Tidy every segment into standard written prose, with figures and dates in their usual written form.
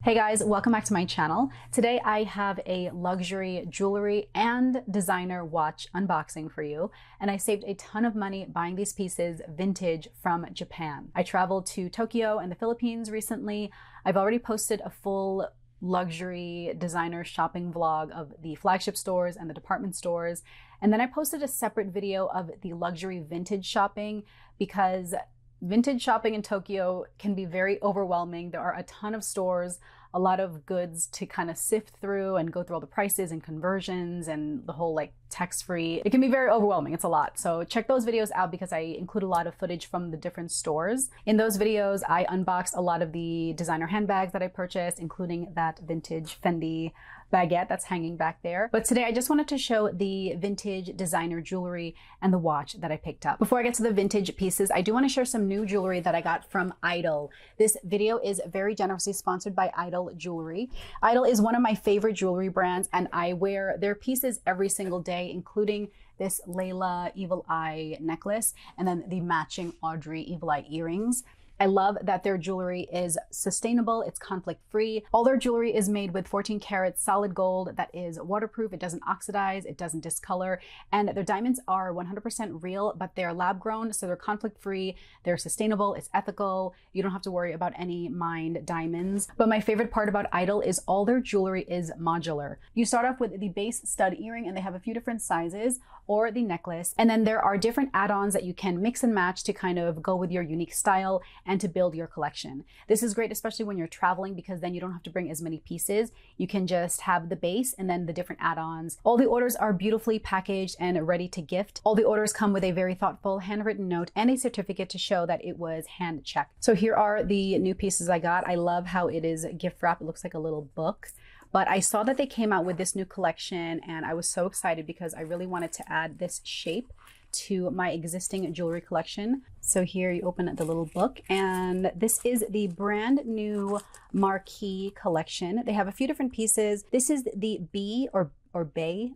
Hey guys, welcome back to my channel. Today I have a luxury jewelry and designer watch unboxing for you, and I saved a ton of money buying these pieces vintage from Japan. I traveled to Tokyo and the Philippines recently. I've already posted a full luxury designer shopping vlog of the flagship stores and the department stores, and then I posted a separate video of the luxury vintage shopping because vintage shopping in Tokyo can be very overwhelming. There are a ton of stores, a lot of goods to kind of sift through and go through all the prices and conversions and the whole like tax-free. It can be very overwhelming. It's a lot. So check those videos out because I include a lot of footage from the different stores. In those videos, I unboxed a lot of the designer handbags that I purchased, including that vintage Fendi baguette that's hanging back there. But today I just wanted to show the vintage designer jewelry and the watch that I picked up. Before I get to the vintage pieces, I do want to share some new jewelry that I got from Idol. This video is very generously sponsored by Idol Jewelry. Idol is one of my favorite jewelry brands, and I wear their pieces every single day, including this Layla Evil Eye necklace and then the matching Audrey Evil Eye earrings. I love that their jewelry is sustainable, it's conflict-free. All their jewelry is made with 14 karat solid gold that is waterproof, it doesn't oxidize, it doesn't discolor, and their diamonds are 100% real, but they're lab-grown, so they're conflict-free, they're sustainable, it's ethical, you don't have to worry about any mined diamonds. But my favorite part about Idol is all their jewelry is modular. You start off with the base stud earring, and they have a few different sizes, or the necklace, and then there are different add-ons that you can mix and match to kind of go with your unique style and to build your collection. This is great, especially when you're traveling, because then you don't have to bring as many pieces. You can just have the base and then the different add-ons. All the orders are beautifully packaged and ready to gift. All the orders come with a very thoughtful handwritten note and a certificate to show that it was hand checked. So here are the new pieces I got. I love how it is gift wrap. It looks like a little book. But I saw that they came out with this new collection and I was so excited because I really wanted to add this shape to my existing jewelry collection. So here you open the little book, and this is the brand new Marquee collection. They have a few different pieces. This is the B or Bea,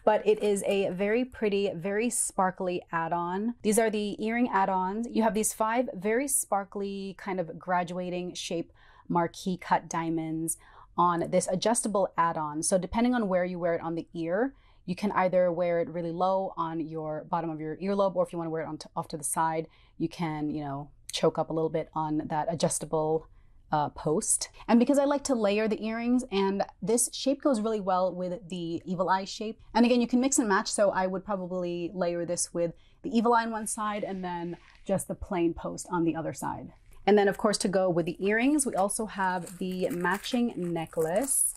but it is a very pretty, very sparkly add-on. These are the earring add-ons. You have these 5 very sparkly kind of graduating shape marquee cut diamonds on this adjustable add-on. So depending on where you wear it on the ear, you can either wear it really low on your bottom of your earlobe, or if you want to wear it off to the side, you can, choke up a little bit on that adjustable post. And because I like to layer the earrings, and this shape goes really well with the Evil Eye shape. And again, you can mix and match, so I would probably layer this with the Evil Eye on one side and then just the plain post on the other side. And then of course, to go with the earrings, we also have the matching necklace.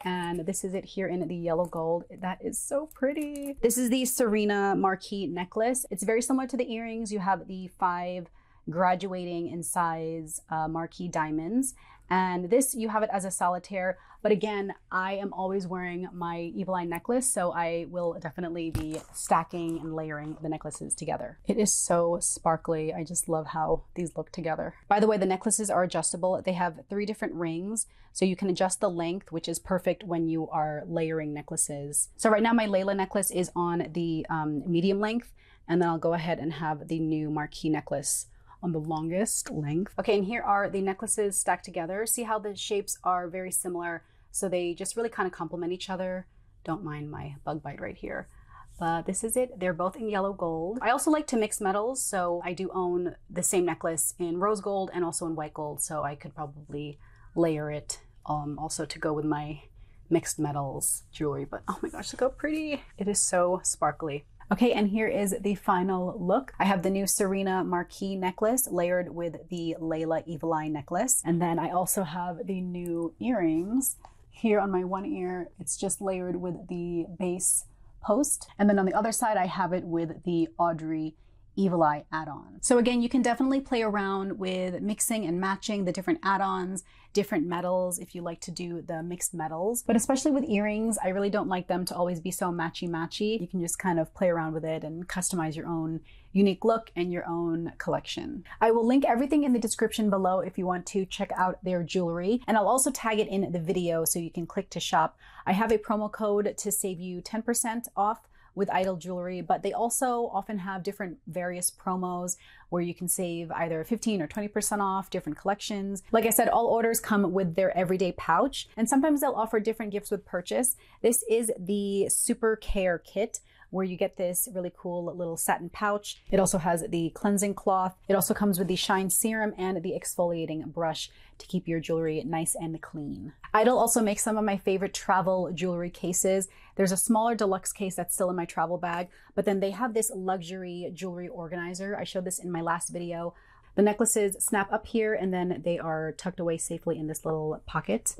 And this is it here in the yellow gold. That is so pretty. This is the Serena Marquee necklace. It's very similar to the earrings. You have the 5 graduating in size marquee diamonds. And this, you have it as a solitaire. But again, I am always wearing my Evil Eye necklace, so I will definitely be stacking and layering the necklaces together. It is so sparkly. I just love how these look together. By the way, the necklaces are adjustable. They have 3 different rings, so you can adjust the length, which is perfect when you are layering necklaces. So right now my Layla necklace is on the medium length, and then I'll go ahead and have the new Marquee necklace on the longest length. Okay, and here are the necklaces stacked together. See how the shapes are very similar, so they just really kind of complement each other. Don't mind my bug bite right here. But this is it. They're both in yellow gold. I also like to mix metals, so I do own the same necklace in rose gold and also in white gold, so I could probably layer it also to go with my mixed metals jewelry. But oh my gosh, look how pretty. It is so sparkly. Okay, and here is the final look. I have the new Serena Marquee necklace layered with the Layla Evil Eye necklace. And then I also have the new earrings. Here on my one ear, it's just layered with the base post. And then on the other side, I have it with the Audrey Evil Eye add-on. So again, you can definitely play around with mixing and matching the different add-ons, different metals if you like to do the mixed metals. But especially with earrings, I really don't like them to always be so matchy-matchy. You can just kind of play around with it and customize your own unique look and your own collection. I will link everything in the description below if you want to check out their jewelry, and I'll also tag it in the video so you can click to shop. I have a promo code to save you 10% off with Idol Jewelry, but they also often have different various promos where you can save either 15 or 20% off different collections. Like I said, all orders come with their everyday pouch, and sometimes they'll offer different gifts with purchase. This is the Super Care Kit, where you get this really cool little satin pouch. It also has the cleansing cloth. It also comes with the shine serum and the exfoliating brush to keep your jewelry nice and clean. Idol also makes some of my favorite travel jewelry cases. There's a smaller deluxe case that's still in my travel bag, but then they have this luxury jewelry organizer. I showed this in my last video. The necklaces snap up here and then they are tucked away safely in this little pocket.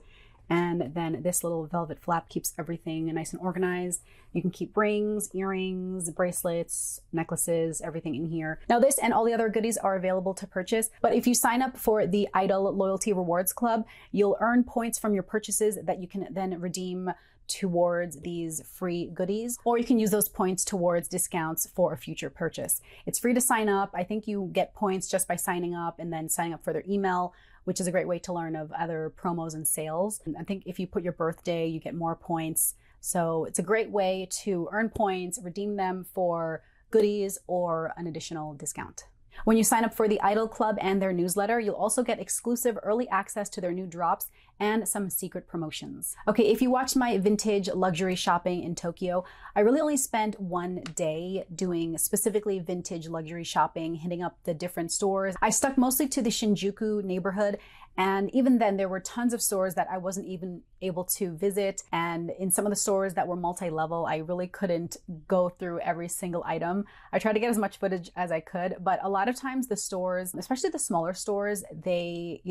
And then this little velvet flap keeps everything nice and organized. You can keep rings, earrings, bracelets, necklaces, everything in here. Now this and all the other goodies are available to purchase, but if you sign up for the Idol Loyalty Rewards Club, you'll earn points from your purchases that you can then redeem towards these free goodies, or you can use those points towards discounts for a future purchase. It's free to sign up. I think you get points just by signing up and then signing up for their email, which is a great way to learn of other promos and sales. And I think if you put your birthday, you get more points. So it's a great way to earn points, redeem them for goodies or an additional discount. When you sign up for the Idol Club and their newsletter, you'll also get exclusive early access to their new drops and some secret promotions. Okay, if you watched my vintage luxury shopping in Tokyo, I really only spent one day doing specifically vintage luxury shopping, hitting up the different stores. I stuck mostly to the Shinjuku neighborhood, and even then there were tons of stores that I wasn't even able to visit. And in some of the stores that were multi-level, I really couldn't go through every single item. I tried to get as much footage as I could, but a lot of times the stores, especially the smaller stores, they,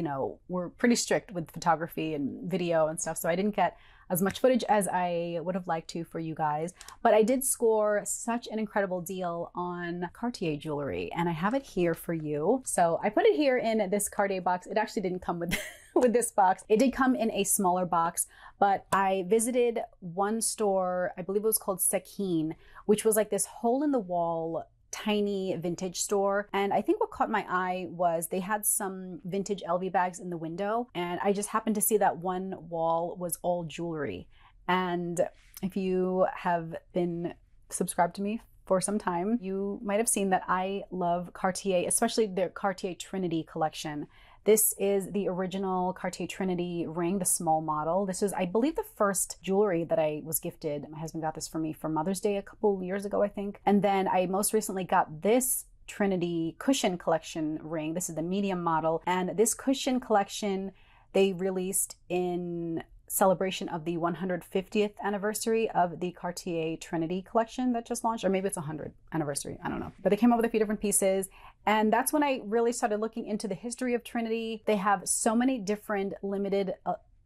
were pretty strict with photography and video and stuff. So I didn't get as much footage as I would have liked to for you guys, but I did score such an incredible deal on Cartier jewelry, and I have it here for you. So I put it here in this Cartier box. It actually didn't come with with this box. It did come in a smaller box, but I visited one store, I believe it was called Sekine, which was like this hole in the wall tiny vintage store. And I think what caught my eye was they had some vintage LV bags in the window, and I just happened to see that one wall was all jewelry. And if you have been subscribed to me for some time, you might have seen that I love Cartier, especially their Cartier Trinity collection. This is the original Cartier Trinity ring, the small model. This is, I believe, the first jewelry that I was gifted. My husband got this for me for Mother's Day a couple years ago, I think. And then I most recently got this Trinity cushion collection ring. This is the medium model. And this cushion collection, they released in celebration of the 150th anniversary of the Cartier Trinity collection that just launched, or maybe it's 100th anniversary, I don't know. But they came up with a few different pieces, and that's when I really started looking into the history of Trinity. They have so many different limited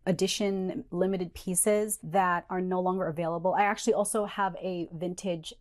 edition limited pieces that are no longer available. I actually also have a vintage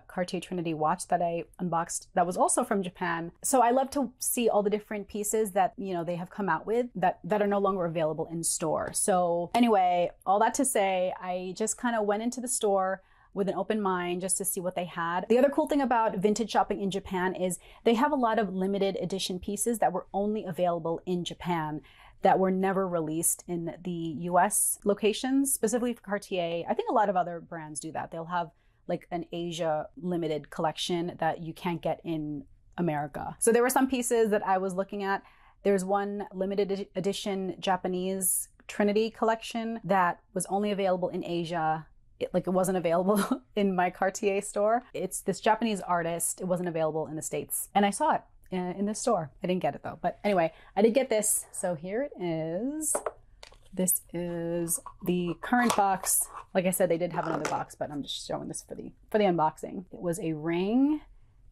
Cartier Trinity watch that I unboxed that was also from Japan. So I love to see all the different pieces that, they have come out with that are no longer available in store. So anyway, all that to say, I just kind of went into the store with an open mind just to see what they had. The other cool thing about vintage shopping in Japan is they have a lot of limited edition pieces that were only available in Japan, that were never released in the US locations, specifically for Cartier. I think a lot of other brands do that. They'll have like an Asia limited collection that you can't get in America. So there were some pieces that I was looking at. There's one limited edition Japanese Trinity collection that was only available in Asia. It wasn't available in my Cartier store. It's this Japanese artist. It wasn't available in the States. And I saw it in the store. I didn't get it though. But anyway, I did get this. So here it is. This is the current box. Like I said, they did have another box, but I'm just showing this for the unboxing. It was a ring,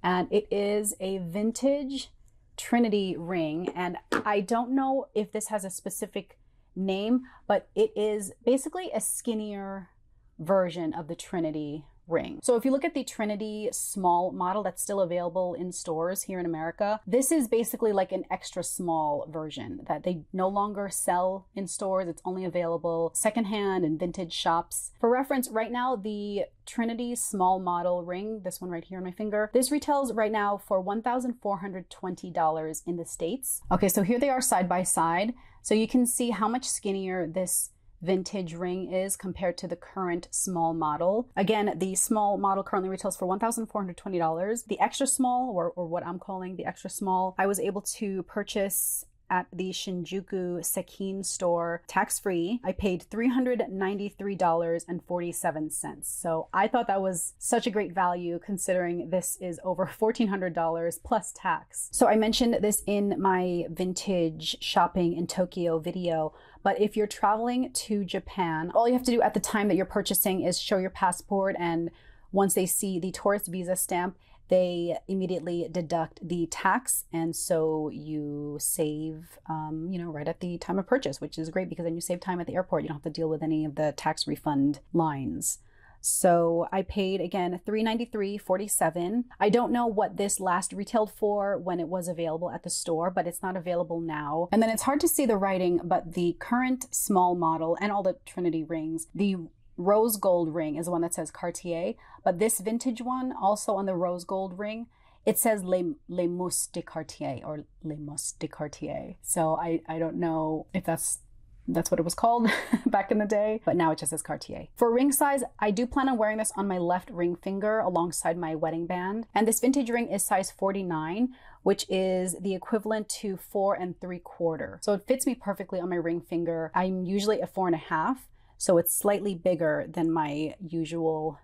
and it is a vintage Trinity ring. And I don't know if this has a specific name, but it is basically a skinnier version of the Trinity ring. So if you look at the Trinity small model that's still available in stores here in America, this is basically like an extra small version that they no longer sell in stores. It's only available secondhand and vintage shops. For reference, right now, the Trinity small model ring, this one right here on my finger, this retails right now for $1,420 in the States. Okay, so here they are side by side. So you can see how much skinnier this vintage ring is compared to the current small model. Again, the small model currently retails for $1,420. The extra small, or what I'm calling the extra small, I was able to purchase at the Shinjuku Sekin store tax-free. I paid $393.47. So I thought that was such a great value considering this is over $1,400 plus tax. So I mentioned this in my vintage shopping in Tokyo video, but if you're traveling to Japan, all you have to do at the time that you're purchasing is show your passport, and once they see the tourist visa stamp, they immediately deduct the tax, and so you save, right at the time of purchase, which is great because then you save time at the airport. You don't have to deal with any of the tax refund lines. So I paid, again, $393.47. I don't know what this last retailed for when it was available at the store, but it's not available now. And then it's hard to see the writing, but the current small model and all the Trinity rings, the rose gold ring is the one that says Cartier, but this vintage one, also on the rose gold ring, it says Les Mousses de Cartier or Les Mousses de Cartier. So I don't know if that's what it was called back in the day, but now it just says Cartier. For ring size, I do plan on wearing this on my left ring finger alongside my wedding band. And this vintage ring is size 49, which is the equivalent to 4 3/4. So it fits me perfectly on my ring finger. I'm usually a 4.5. So it's slightly bigger than my usual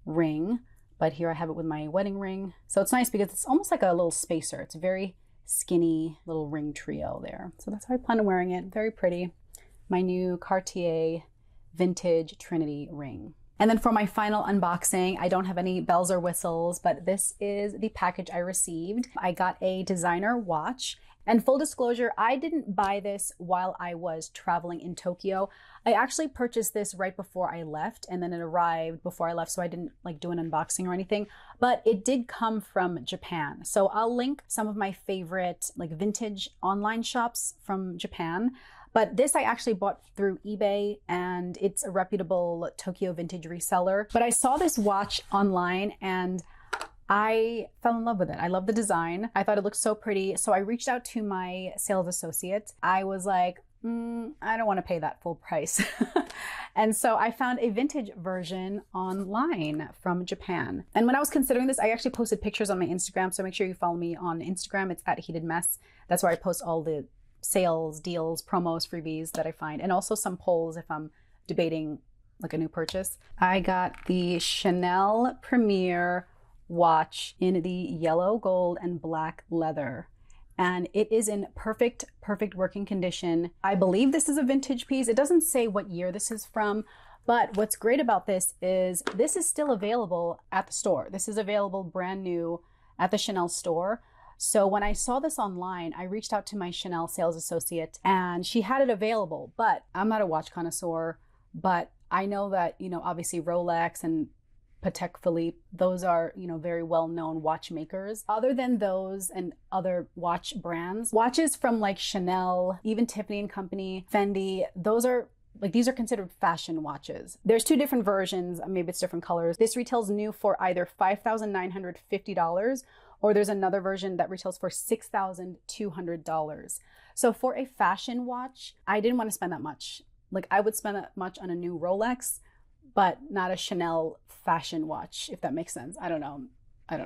ring, but here I have it with my wedding ring. So it's nice because it's almost like a little spacer. It's a very skinny little ring trio there. So that's how I plan on wearing it. Very pretty. My new Cartier vintage Trinity ring. And then for my final unboxing, I don't have any bells or whistles, but this is the package I received. I got a designer watch. And full disclosure, I didn't buy this while I was traveling in Tokyo. I actually purchased this right before I left, and then it arrived before I left, so I didn't do an unboxing or anything, but it did come from Japan. So I'll link some of my favorite vintage online shops from Japan. But this I actually bought through eBay, and it's a reputable Tokyo vintage reseller. But I saw this watch online and I fell in love with it. I love the design. I thought it looked so pretty. So I reached out to my sales associate. I was like, I don't want to pay that full price. And so I found a vintage version online from Japan. And when I was considering this, I actually posted pictures on my Instagram. So make sure you follow me on Instagram. It's at Heated Mess. That's where I post all the sales, deals, promos, freebies that I find, and also some polls if I'm debating a new purchase. I got the Chanel Premier watch in the yellow, gold, and black leather. And it is in perfect working condition. I believe this is a vintage piece. It doesn't say what year this is from, but what's great about this is still available at the store. This is available brand new at the Chanel store. So when I saw this online, I reached out to my Chanel sales associate and she had it available, but I'm not a watch connoisseur, but I know that, obviously Rolex and Patek Philippe, those are, very well-known watchmakers. Other than those and other watch brands, watches from Chanel, even Tiffany & Company, Fendi, these are considered fashion watches. There's two different versions, maybe it's different colors. This retails new for either $5,950 or there's another version that retails for $6,200. So for a fashion watch, I didn't want to spend that much. I would spend that much on a new Rolex, but not a Chanel fashion watch, if that makes sense. I don't know. I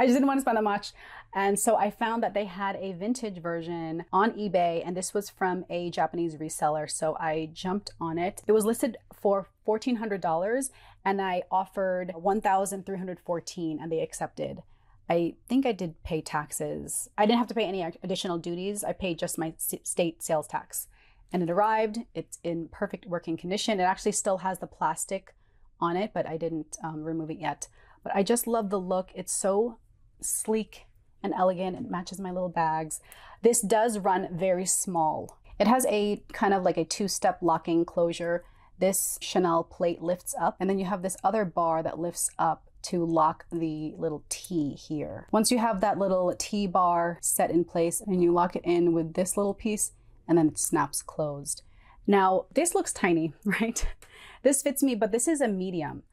just didn't want to spend that much. And so I found that they had a vintage version on eBay, and this was from a Japanese reseller. So I jumped on it. It was listed for $1,400 and I offered $1,314 and they accepted. I think I did pay taxes. I didn't have to pay any additional duties. I paid just my state sales tax. And it arrived. It's in perfect working condition. It actually still has the plastic on it, but I didn't remove it yet. But I just love the look. It's so sleek and elegant. It matches my little bags. This does run very small. It has a kind of a two-step locking closure. This Chanel plate lifts up, and then you have this other bar that lifts up to lock the little T here. Once you have that little T bar set in place, and you lock it in with this little piece, and then it snaps closed. Now, this looks tiny, right? This fits me, but this is a medium.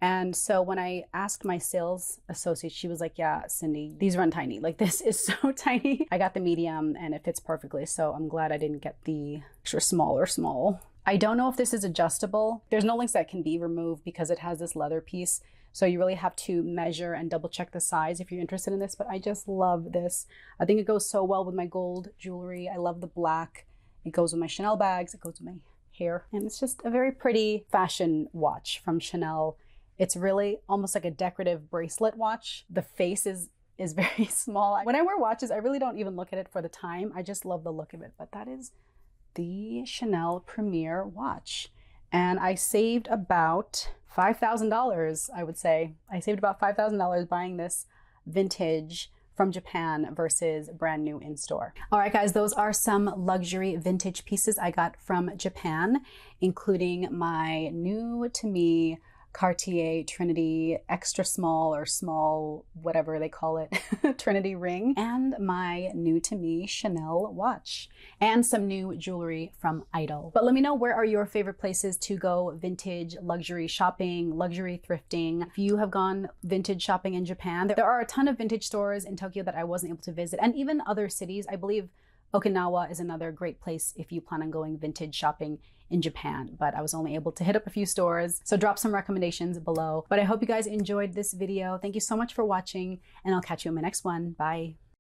And so when I asked my sales associate, she was like, yeah, Cindy, these run tiny. This is so tiny. I got the medium and it fits perfectly. So I'm glad I didn't get the extra small. I don't know if this is adjustable. There's no links that can be removed because it has this leather piece. So you really have to measure and double check the size if you're interested in this, but I just love this. I think it goes so well with my gold jewelry. I love the black. It goes with my Chanel bags. It goes with my hair. And it's just a very pretty fashion watch from Chanel. It's really almost like a decorative bracelet watch. The face is very small. When I wear watches, I really don't even look at it for the time. I just love the look of it. But that is the Chanel Premier watch. And I saved about $5,000, I would say. I saved about $5,000 buying this vintage from Japan versus brand new in store. All right, guys, those are some luxury vintage pieces I got from Japan, including my new to me Cartier Trinity extra small or small, whatever they call it, Trinity ring, and my new to me Chanel watch, and some new jewelry from Idol. But let me know, where are your favorite places to go vintage luxury shopping, luxury thrifting? If you have gone vintage shopping in Japan, there are a ton of vintage stores in Tokyo that I wasn't able to visit, and even other cities. I believe Okinawa is another great place if you plan on going vintage shopping in Japan, but I was only able to hit up a few stores. So drop some recommendations below. But I hope you guys enjoyed this video. Thank you so much for watching, and I'll catch you in my next one. Bye.